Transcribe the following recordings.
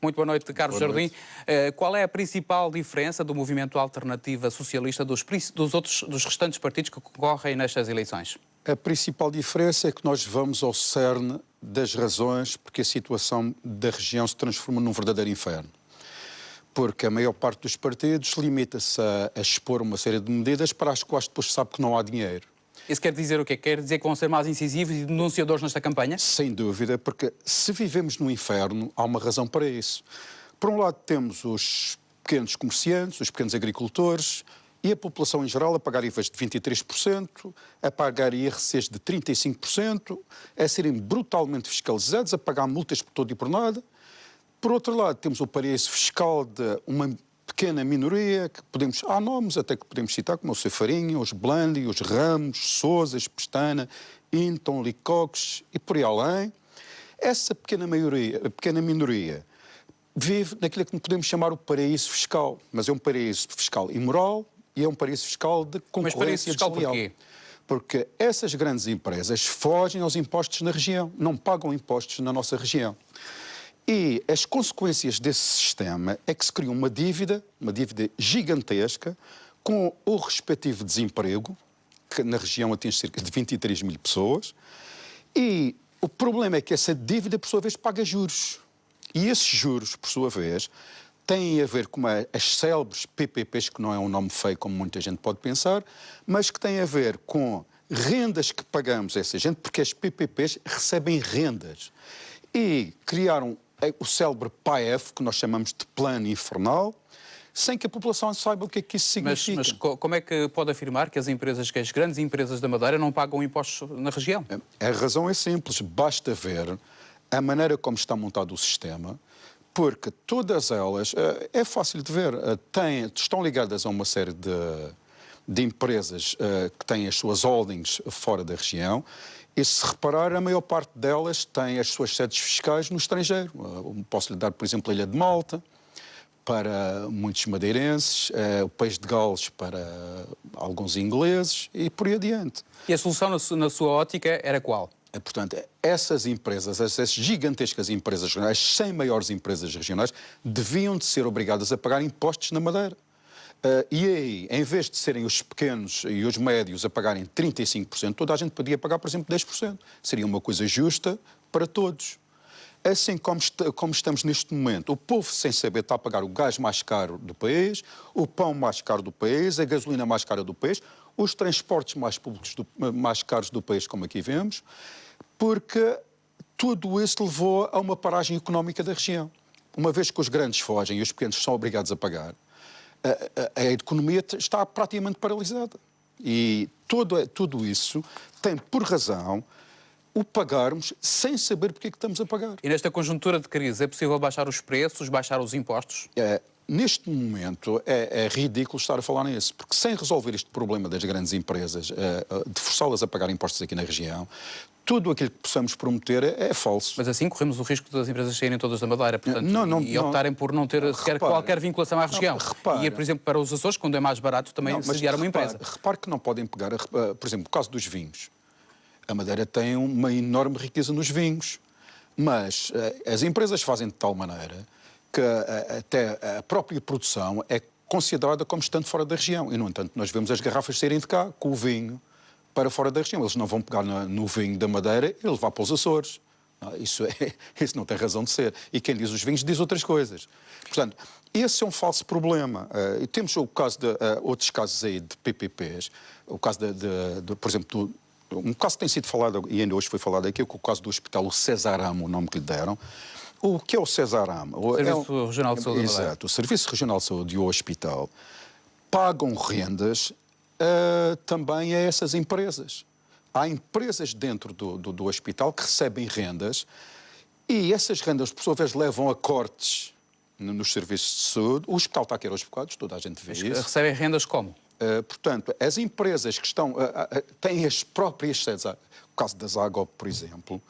Muito boa noite, Carlos Boa Jardim. noite. Qual é a principal diferença do movimento Alternativa Socialista dos restantes partidos que concorrem nestas eleições? A principal diferença é que nós vamos ao cerne das razões porque a situação da região se transforma num verdadeiro inferno. Porque a maior parte dos partidos limita-se a expor uma série de medidas para as quais depois sabe que não há dinheiro. Isso quer dizer o quê? Quer dizer que vão ser mais incisivos e denunciadores nesta campanha? Sem dúvida, porque se vivemos no inferno, há uma razão para isso. Por um lado temos os pequenos comerciantes, os pequenos agricultores e a população em geral a pagar IVAs de 23%, a pagar IRCs de 35%, a serem brutalmente fiscalizados, a pagar multas por todo e por nada. Por outro lado, temos o paraíso fiscal de uma pequena minoria, que podemos, há nomes até que podemos citar, como o Seu Farinha, os Blandi, os Ramos, Sousas, Pestana, Hinton, Licoques e por aí além. Essa pequena minoria vive naquilo que podemos chamar o paraíso fiscal, mas é um paraíso fiscal imoral e é um paraíso fiscal de concorrência. Mas paraíso fiscal desleal. porquê? Porque essas grandes empresas fogem aos impostos na região, não pagam impostos na nossa região. E as consequências desse sistema é que se cria uma dívida gigantesca, com o respectivo desemprego, que na região atinge cerca de 23 mil pessoas, e o problema é que essa dívida, por sua vez, paga juros. E esses juros, por sua vez, têm a ver com as célebres PPPs, que não é um nome feio como muita gente pode pensar, mas que têm a ver com rendas que pagamos a essa gente, porque as PPPs recebem rendas. E criaram o célebre PAEF, que nós chamamos de Plano Infernal, sem que a população saiba o que é que isso significa. Mas como é que pode afirmar que as grandes empresas da Madeira não pagam impostos na região? A razão é simples, basta ver a maneira como está montado o sistema, porque todas elas, é fácil de ver, estão ligadas a uma série de empresas que têm as suas holdings fora da região. E se reparar, a maior parte delas tem as suas sedes fiscais no estrangeiro. Posso-lhe dar, por exemplo, a Ilha de Malta, para muitos madeirenses, o País de Gales para alguns ingleses e por aí adiante. E a solução, na sua ótica, era qual? Portanto, essas empresas, essas gigantescas empresas regionais, as 100 maiores empresas regionais, deviam de ser obrigadas a pagar impostos na Madeira. E aí, em vez de serem os pequenos e os médios a pagarem 35%, toda a gente podia pagar, por exemplo, 10%. Seria uma coisa justa para todos. Assim como estamos neste momento, o povo sem saber está a pagar o gás mais caro do país, o pão mais caro do país, a gasolina mais cara do país, os transportes mais caros do país, como aqui vemos, porque tudo isso levou a uma paragem económica da região. Uma vez que os grandes fogem e os pequenos são obrigados a pagar, a economia está praticamente paralisada. E tudo isso tem por razão o pagarmos sem saber porque é que estamos a pagar. E nesta conjuntura de crise é possível baixar os preços, baixar os impostos? Neste momento é ridículo estar a falar nisso, porque sem resolver este problema das grandes empresas, de forçá-las a pagar impostos aqui na região, tudo aquilo que possamos prometer é falso. Mas assim corremos o risco das empresas saírem todas da Madeira, portanto, e optarem por não ter sequer qualquer vinculação à região. E, por exemplo, para os Açores, quando é mais barato, também sediar uma empresa. Repare que não podem pegar, por exemplo, no caso dos vinhos. A Madeira tem uma enorme riqueza nos vinhos, mas as empresas fazem de tal maneira que até a própria produção é considerada como estando fora da região. E, no entanto, nós vemos as garrafas saírem de cá com o vinho para fora da região. Eles não vão pegar no vinho da Madeira e levar para os Açores. Isso não tem razão de ser. E quem diz os vinhos diz outras coisas. Portanto, esse é um falso problema. E temos o caso de outros casos aí de PPPs, o caso por exemplo, um caso que tem sido falado, e ainda hoje foi falado aqui, é o caso do hospital, o Cesaramo, o nome que lhe deram. O que é o Cesaramo? O Serviço Regional de Saúde. Exato, o Serviço Regional de Saúde e o hospital pagam rendas também a essas empresas. Há empresas dentro do hospital que recebem rendas e essas rendas, por sua vez, levam a cortes nos serviços de saúde. O hospital está a querer aos bocados, toda a gente vê isso. Recebem rendas como? Portanto, as empresas que têm as próprias sedes, o caso da Zagop, por exemplo,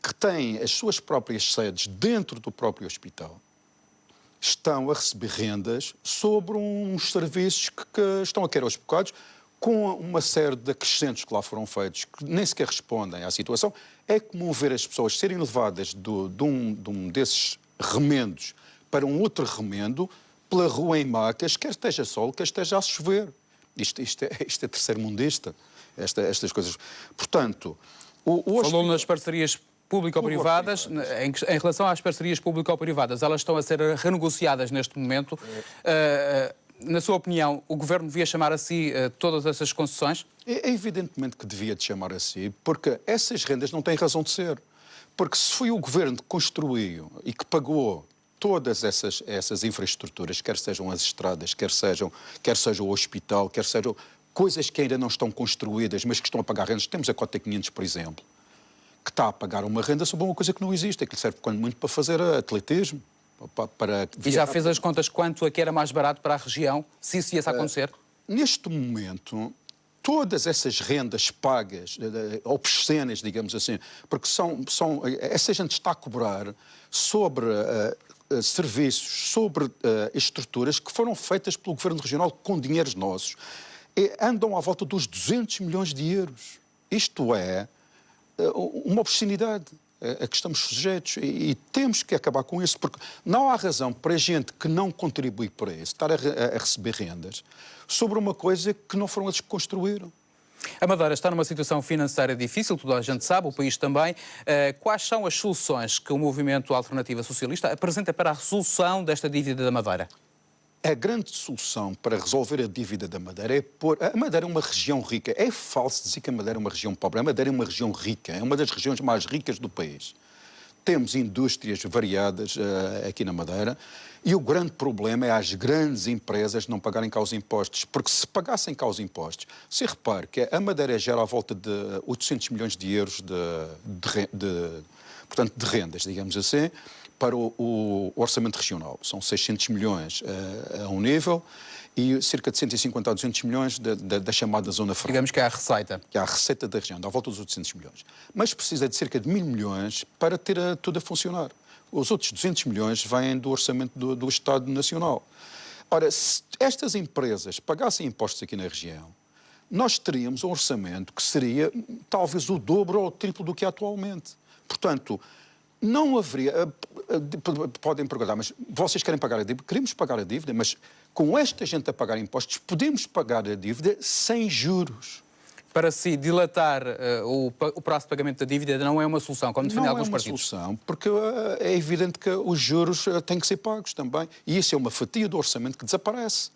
que têm as suas próprias sedes dentro do próprio hospital, estão a receber rendas sobre uns serviços que estão a querer aos bocados, com uma série de acrescentos que lá foram feitos, que nem sequer respondem à situação. É comum ver as pessoas serem levadas de um desses remendos para um outro remendo pela rua em macas, quer esteja sol, quer esteja a chover. Isto é terceiro-mundista, estas coisas. Portanto... Falou nas parcerias público-privadas. Em relação às parcerias público-privadas, elas estão a ser renegociadas neste momento. Na sua opinião, o Governo devia chamar a si todas essas concessões? É evidentemente que devia de chamar a si, porque essas rendas não têm razão de ser. Porque se foi o Governo que construiu e que pagou todas essas infraestruturas, quer sejam as estradas, quer seja o hospital, quer sejam coisas que ainda não estão construídas, mas que estão a pagar rendas. Temos a Cota 500, por exemplo, que está a pagar uma renda sobre uma coisa que não existe, que lhe serve quando muito para fazer atletismo. E já fez as contas quanto é que era mais barato para a região, se isso ia acontecer? Neste momento, todas essas rendas pagas, obscenas, digamos assim, porque essa gente está a cobrar sobre serviços, sobre estruturas que foram feitas pelo Governo Regional com dinheiros nossos, andam à volta dos 200 milhões de euros. Isto é uma obscenidade a que estamos sujeitos e temos que acabar com isso, porque não há razão para gente que não contribui para isso estar a receber rendas sobre uma coisa que não foram eles que construíram. A Madeira está numa situação financeira difícil, toda a gente sabe, o país também. Quais são as soluções que o Movimento Alternativa Socialista apresenta para a resolução desta dívida da Madeira? A grande solução para resolver a dívida da Madeira é pôr... A Madeira é uma região rica. É falso dizer que a Madeira é uma região pobre. A Madeira é uma região rica. É uma das regiões mais ricas do país. Temos indústrias variadas aqui na Madeira e o grande problema é as grandes empresas não pagarem cá os impostos. Porque se pagassem cá os impostos... Se repare que a Madeira gera à volta de 800 milhões de euros portanto, de rendas, digamos assim, para o orçamento regional. São 600 milhões a um nível e cerca de 150 a 200 milhões da chamada Zona Franca. Digamos que é a receita. Que é a receita da região, dá volta dos 800 milhões. Mas precisa de cerca de 1.000 milhões para ter tudo a funcionar. Os outros 200 milhões vêm do orçamento do Estado Nacional. Ora, se estas empresas pagassem impostos aqui na região, nós teríamos um orçamento que seria talvez o dobro ou o triplo do que é atualmente. Portanto, não haveria... Podem perguntar, mas vocês querem pagar a dívida? Queremos pagar a dívida, mas com esta gente a pagar impostos, podemos pagar a dívida sem juros. Para si, dilatar o prazo de pagamento da dívida não é uma solução, como defendem alguns partidos? Não é uma solução, porque é evidente que os juros têm que ser pagos também. E isso é uma fatia do orçamento que desaparece.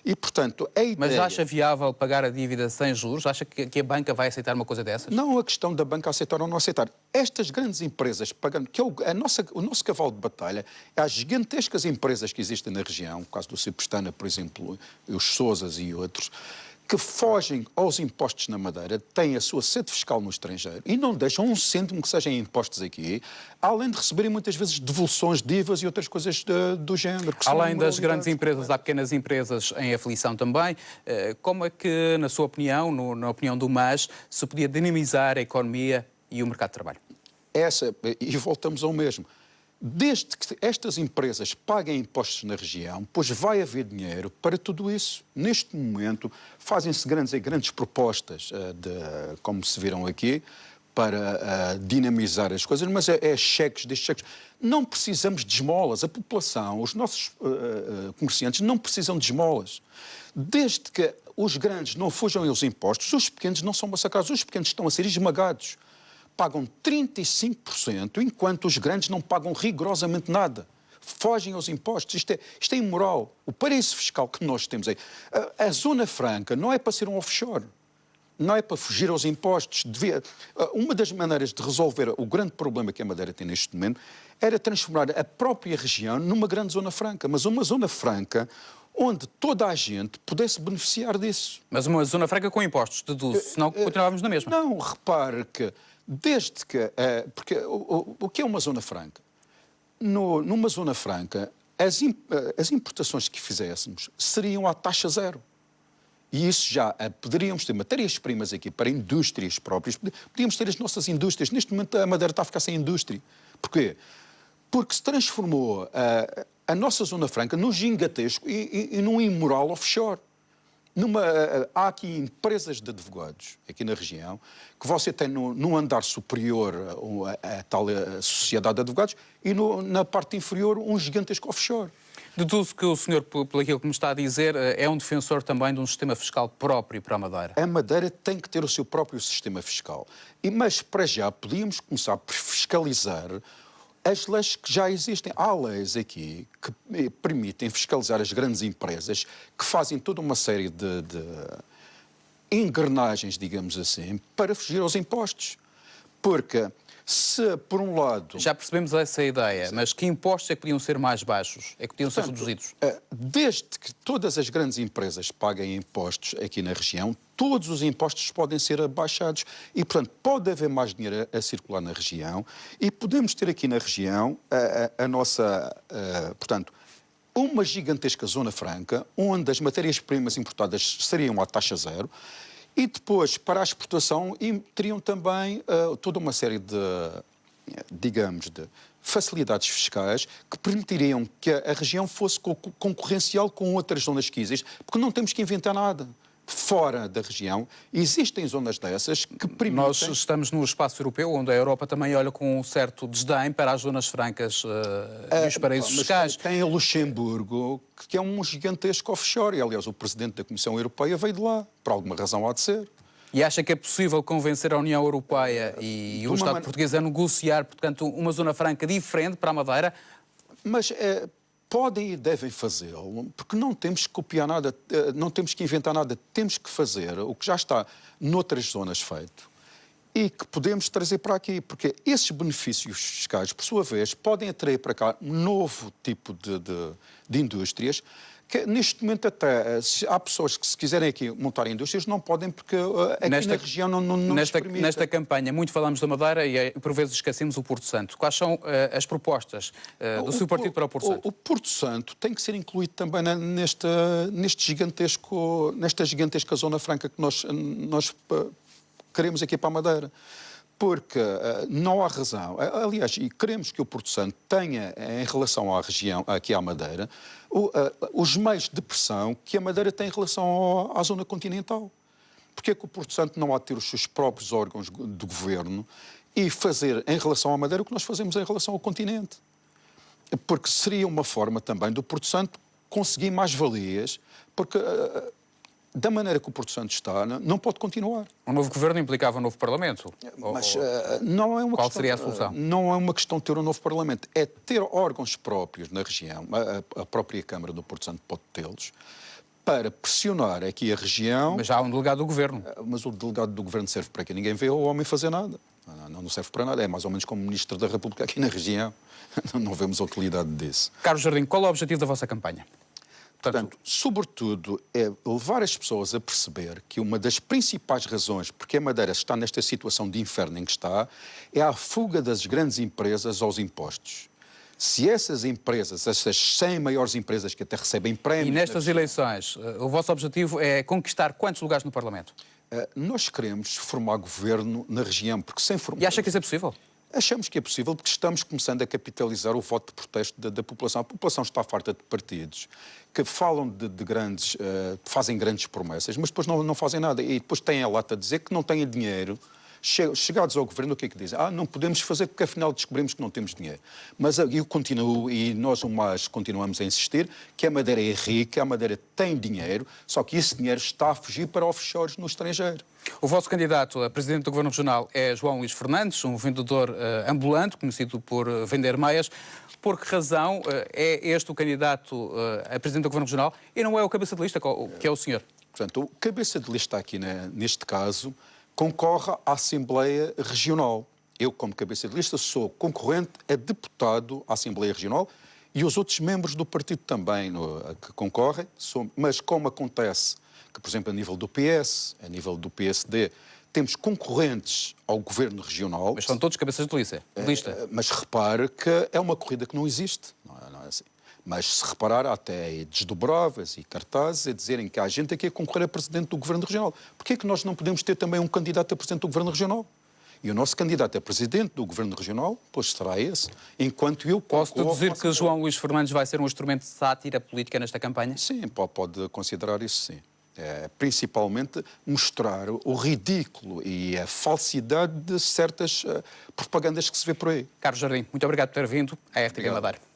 E, portanto, a ideia... Mas acha viável pagar a dívida sem juros? Acha que a banca vai aceitar uma coisa dessas? Não a questão da banca aceitar ou não aceitar. Estas grandes empresas pagando, que é o nosso cavalo de batalha, as gigantescas empresas que existem na região, o caso do Ciprestana, por exemplo, os Sousas e outros, que fogem aos impostos na Madeira, têm a sua sede fiscal no estrangeiro e não deixam um cêntimo que sejam impostos aqui, além de receberem muitas vezes devoluções de IVAs e outras coisas do género. Além das grandes empresas, há pequenas empresas em aflição também. Como é que, na sua opinião, na opinião do MAS, se podia dinamizar a economia e o mercado de trabalho? E voltamos ao mesmo. Desde que estas empresas paguem impostos na região, pois vai haver dinheiro para tudo isso. Neste momento, fazem-se grandes propostas, como se viram aqui, para dinamizar as coisas, mas cheques destes cheques. Não precisamos de esmolas. A população, os nossos comerciantes, não precisam de esmolas. Desde que os grandes não fujam aos impostos, os pequenos não são massacrados. Os pequenos estão a ser esmagados. Pagam 35%, enquanto os grandes não pagam rigorosamente nada. Fogem aos impostos. Isto é imoral. O paraíso fiscal que nós temos aí. A Zona Franca não é para ser um offshore. Não é para fugir aos impostos. Uma das maneiras de resolver o grande problema que a Madeira tem neste momento era transformar a própria região numa grande Zona Franca. Mas uma Zona Franca onde toda a gente pudesse beneficiar disso. Mas uma Zona Franca com impostos, deduzo, senão continuávamos na mesma. Não, repare que desde que... Porque o que é uma Zona Franca? Numa Zona Franca, as importações que fizéssemos seriam à taxa zero. E isso já poderíamos ter matérias-primas aqui para indústrias próprias, podíamos ter as nossas indústrias. Neste momento a Madeira está a ficar sem indústria. Porquê? Porque se transformou a nossa Zona Franca num gigantesco e num imoral offshore. há aqui empresas de advogados, aqui na região, que você tem no andar superior a tal sociedade de advogados e na parte inferior um gigantesco offshore. Deduzo que o senhor, por aquilo que me está a dizer, é um defensor também de um sistema fiscal próprio para a Madeira. A Madeira tem que ter o seu próprio sistema fiscal. Mas, para já, podíamos começar por fiscalizar as leis que já existem. Há leis aqui que permitem fiscalizar as grandes empresas que fazem toda uma série de engrenagens, digamos assim, para fugir aos impostos. Porque se, por um lado... Já percebemos essa ideia, mas que impostos é que podiam ser mais baixos? É que podiam ser reduzidos? Desde que todas as grandes empresas paguem impostos aqui na região, todos os impostos podem ser abaixados e, portanto, pode haver mais dinheiro a circular na região e podemos ter aqui na região a nossa, portanto, uma gigantesca zona franca, onde as matérias-primas importadas seriam à taxa zero, e depois, para a exportação, teriam também toda uma série de, digamos, de facilidades fiscais que permitiriam que a região fosse concorrencial com outras zonas que existem, porque não temos que inventar nada. Fora da região, existem zonas dessas que permitem... Nós estamos no espaço europeu, onde a Europa também olha com um certo desdém para as zonas francas e os paraísos fiscais. Tem a Luxemburgo, que é um gigantesco offshore, e aliás o Presidente da Comissão Europeia veio de lá, por alguma razão há de ser. E acha que é possível convencer a União Europeia e o Estado português a negociar, portanto, uma zona franca diferente para a Madeira? Mas... podem e devem fazê-lo, porque não temos que copiar nada, não temos que inventar nada, temos que fazer o que já está noutras zonas feito e que podemos trazer para aqui, porque esses benefícios fiscais, por sua vez, podem atrair para cá um novo tipo de indústrias, que neste momento até há pessoas que se quiserem aqui montar indústrias não podem porque aqui na região não nos permite. Nesta campanha muito falamos da Madeira e por vezes esquecemos o Porto Santo. Quais são as propostas do seu partido para o Porto Santo? O Porto Santo tem que ser incluído também nesta gigantesca zona franca que nós queremos aqui para a Madeira. Porque não há razão. Aliás, e queremos que o Porto Santo tenha, em relação à região, aqui à Madeira, os meios de pressão que a Madeira tem em relação à zona continental. Porque é que o Porto Santo não há de ter os seus próprios órgãos de governo e fazer, em relação à Madeira, o que nós fazemos em relação ao continente? Porque seria uma forma também do Porto Santo conseguir mais valias, porque... da maneira que o Porto Santo está, não pode continuar. Um novo governo implicava um novo Parlamento? Mas não é uma qual questão, seria a solução? Não é uma questão de ter um novo Parlamento, é ter órgãos próprios na região, a própria Câmara do Porto Santo pode tê-los, para pressionar aqui a região... Mas já há um delegado do governo. Mas o delegado do governo serve para quê? Ninguém vê o homem fazer nada. Não serve para nada, é mais ou menos como Ministro da República aqui na região. Não vemos a utilidade disso. Carlos Jardim, qual é o objetivo da vossa campanha? Portanto, sobretudo, é levar as pessoas a perceber que uma das principais razões porque a Madeira está nesta situação de inferno em que está é a fuga das grandes empresas aos impostos. Se essas empresas, essas 100 maiores empresas que até recebem prémios... E nestas eleições, o vosso objetivo é conquistar quantos lugares no Parlamento? Nós queremos formar governo na região, porque sem formar... E acha que isso é possível? Achamos que é possível porque estamos começando a capitalizar o voto de protesto da população. A população está farta de partidos que falam de grandes, fazem grandes promessas, mas depois não fazem nada. E depois têm a lata de dizer que não têm dinheiro. Chegados ao governo, o que é que dizem? Não podemos fazer porque afinal descobrimos que não temos dinheiro. Mas eu continuo, e nós mais continuamos a insistir, que a Madeira é rica, a Madeira tem dinheiro, só que esse dinheiro está a fugir para offshores no estrangeiro. O vosso candidato a presidente do Governo Regional é João Luís Fernandes, um vendedor ambulante, conhecido por vender meias. Por que razão é este o candidato a presidente do Governo Regional e não é o cabeça de lista, que é o senhor? Portanto, o cabeça de lista aqui, neste caso, concorre à Assembleia Regional. Eu, como cabeça de lista, sou concorrente a deputado à Assembleia Regional e os outros membros do partido também que concorrem, mas como acontece que, por exemplo, a nível do PS, a nível do PSD, temos concorrentes ao governo regional... Mas são todos cabeças de lista. Mas repare que é uma corrida que não existe. Não é assim. Mas se reparar, até desdobráveis e cartazes a dizerem que há gente aqui a concorrer a presidente do governo regional. Porquê é que nós não podemos ter também um candidato a presidente do governo regional? E o nosso candidato a presidente do governo regional, pois será esse, enquanto eu... Posso deduzir que João Luís Fernandes vai ser um instrumento de sátira política nesta campanha? Sim, pode considerar isso, sim. principalmente mostrar o ridículo e a falsidade de certas propagandas que se vê por aí. Carlos Jardim, muito obrigado por ter vindo à RTP Madeira.